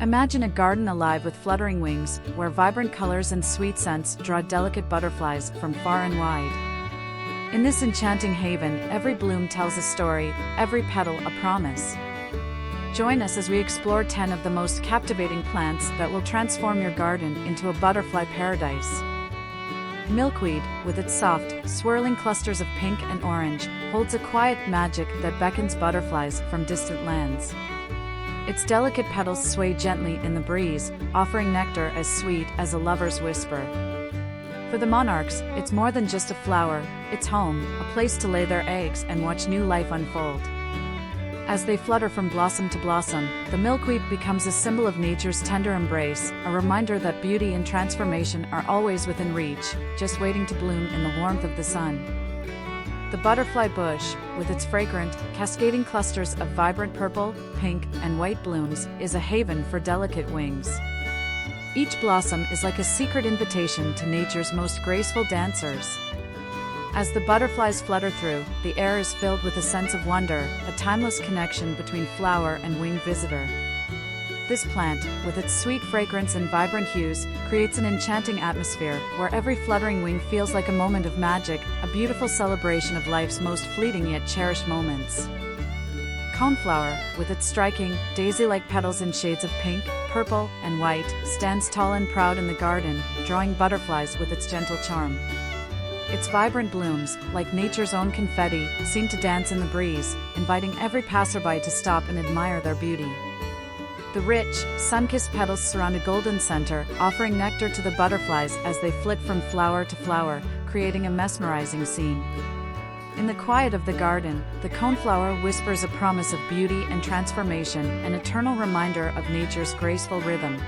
Imagine a garden alive with fluttering wings, where vibrant colors and sweet scents draw delicate butterflies from far and wide. In this enchanting haven, every bloom tells a story, every petal a promise. Join us as we explore 10 of the most captivating plants that will transform your garden into a butterfly paradise. Milkweed, with its soft, swirling clusters of pink and orange, holds a quiet magic that beckons butterflies from distant lands. Its delicate petals sway gently in the breeze, offering nectar as sweet as a lover's whisper. For the monarchs, it's more than just a flower, it's home, a place to lay their eggs and watch new life unfold. As they flutter from blossom to blossom, the milkweed becomes a symbol of nature's tender embrace, a reminder that beauty and transformation are always within reach, just waiting to bloom in the warmth of the sun. The butterfly bush, with its fragrant, cascading clusters of vibrant purple, pink, and white blooms, is a haven for delicate wings. Each blossom is like a secret invitation to nature's most graceful dancers. As the butterflies flutter through, the air is filled with a sense of wonder, a timeless connection between flower and winged visitor. This plant, with its sweet fragrance and vibrant hues, creates an enchanting atmosphere, where every fluttering wing feels like a moment of magic, a beautiful celebration of life's most fleeting yet cherished moments. Coneflower, with its striking, daisy-like petals in shades of pink, purple, and white, stands tall and proud in the garden, drawing butterflies with its gentle charm. Its vibrant blooms, like nature's own confetti, seem to dance in the breeze, inviting every passerby to stop and admire their beauty. The rich, sun-kissed petals surround a golden center, offering nectar to the butterflies as they flit from flower to flower, creating a mesmerizing scene. In the quiet of the garden, the coneflower whispers a promise of beauty and transformation, an eternal reminder of nature's graceful rhythm.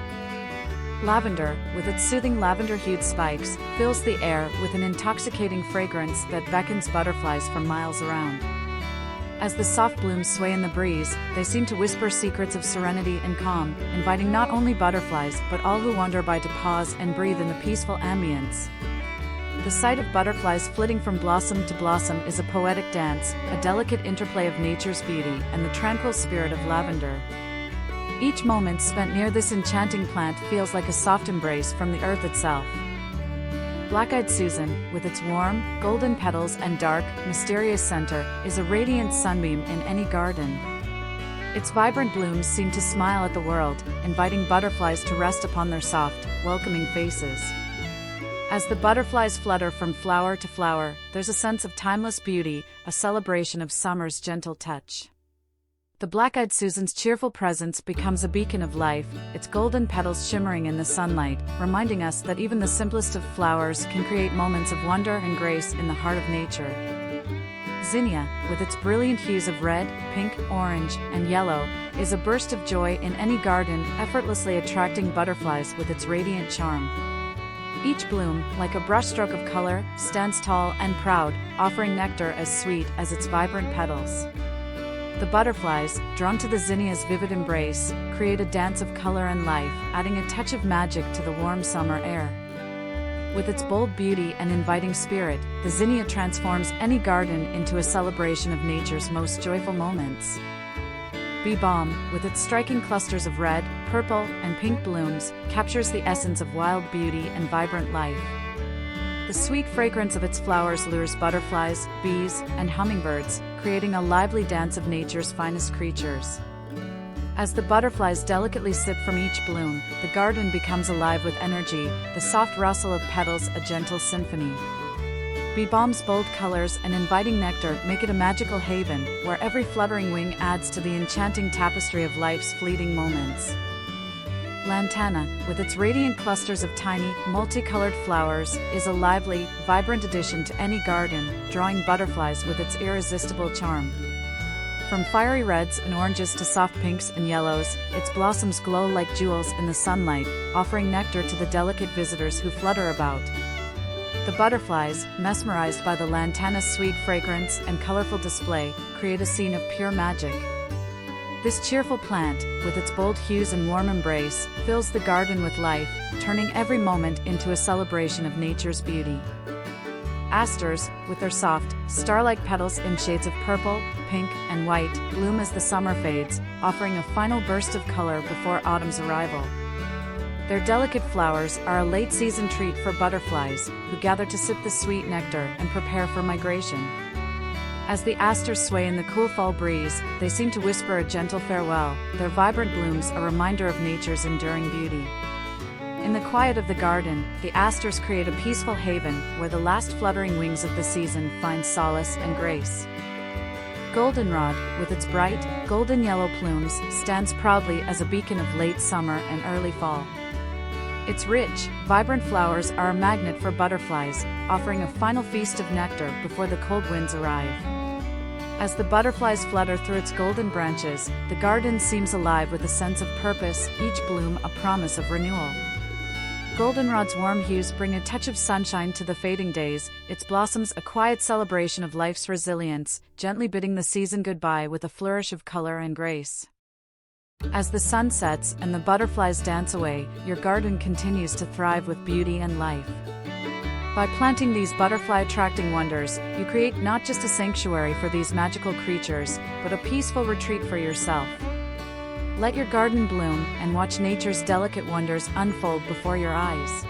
Lavender, with its soothing lavender-hued spikes, fills the air with an intoxicating fragrance that beckons butterflies from miles around. As the soft blooms sway in the breeze, they seem to whisper secrets of serenity and calm, inviting not only butterflies but all who wander by to pause and breathe in the peaceful ambience. The sight of butterflies flitting from blossom to blossom is a poetic dance, a delicate interplay of nature's beauty and the tranquil spirit of lavender. Each moment spent near this enchanting plant feels like a soft embrace from the earth itself. Black-eyed Susan, with its warm, golden petals and dark, mysterious center, is a radiant sunbeam in any garden. Its vibrant blooms seem to smile at the world, inviting butterflies to rest upon their soft, welcoming faces. As the butterflies flutter from flower to flower, there's a sense of timeless beauty, a celebration of summer's gentle touch. The black-eyed Susan's cheerful presence becomes a beacon of life, its golden petals shimmering in the sunlight, reminding us that even the simplest of flowers can create moments of wonder and grace in the heart of nature. Zinnia, with its brilliant hues of red, pink, orange, and yellow, is a burst of joy in any garden, effortlessly attracting butterflies with its radiant charm. Each bloom, like a brushstroke of color, stands tall and proud, offering nectar as sweet as its vibrant petals. The butterflies, drawn to the zinnia's vivid embrace, create a dance of color and life, adding a touch of magic to the warm summer air. With its bold beauty and inviting spirit, the zinnia transforms any garden into a celebration of nature's most joyful moments. Balm, with its striking clusters of red, purple, and pink blooms, captures the essence of wild beauty and vibrant life. The sweet fragrance of its flowers lures butterflies, bees, and hummingbirds, creating a lively dance of nature's finest creatures. As the butterflies delicately sip from each bloom, the garden becomes alive with energy, the soft rustle of petals a gentle symphony. Balm's bold colors and inviting nectar make it a magical haven, where every fluttering wing adds to the enchanting tapestry of life's fleeting moments. Lantana, with its radiant clusters of tiny, multicolored flowers, is a lively, vibrant addition to any garden, drawing butterflies with its irresistible charm. From fiery reds and oranges to soft pinks and yellows, its blossoms glow like jewels in the sunlight, offering nectar to the delicate visitors who flutter about. The butterflies, mesmerized by the lantana's sweet fragrance and colorful display, create a scene of pure magic. This cheerful plant, with its bold hues and warm embrace, fills the garden with life, turning every moment into a celebration of nature's beauty. Asters, with their soft, star-like petals in shades of purple, pink, and white, bloom as the summer fades, offering a final burst of color before autumn's arrival. Their delicate flowers are a late-season treat for butterflies, who gather to sip the sweet nectar and prepare for migration. As the asters sway in the cool fall breeze, they seem to whisper a gentle farewell, their vibrant blooms a reminder of nature's enduring beauty. In the quiet of the garden, the asters create a peaceful haven where the last fluttering wings of the season find solace and grace. Goldenrod, with its bright, golden yellow plumes, stands proudly as a beacon of late summer and early fall. Its rich, vibrant flowers are a magnet for butterflies, offering a final feast of nectar before the cold winds arrive. As the butterflies flutter through its golden branches, the garden seems alive with a sense of purpose, each bloom a promise of renewal. Goldenrod's warm hues bring a touch of sunshine to the fading days, its blossoms a quiet celebration of life's resilience, gently bidding the season goodbye with a flourish of color and grace. As the sun sets and the butterflies dance away, your garden continues to thrive with beauty and life. By planting these butterfly-attracting wonders, you create not just a sanctuary for these magical creatures, but a peaceful retreat for yourself. Let your garden bloom and watch nature's delicate wonders unfold before your eyes.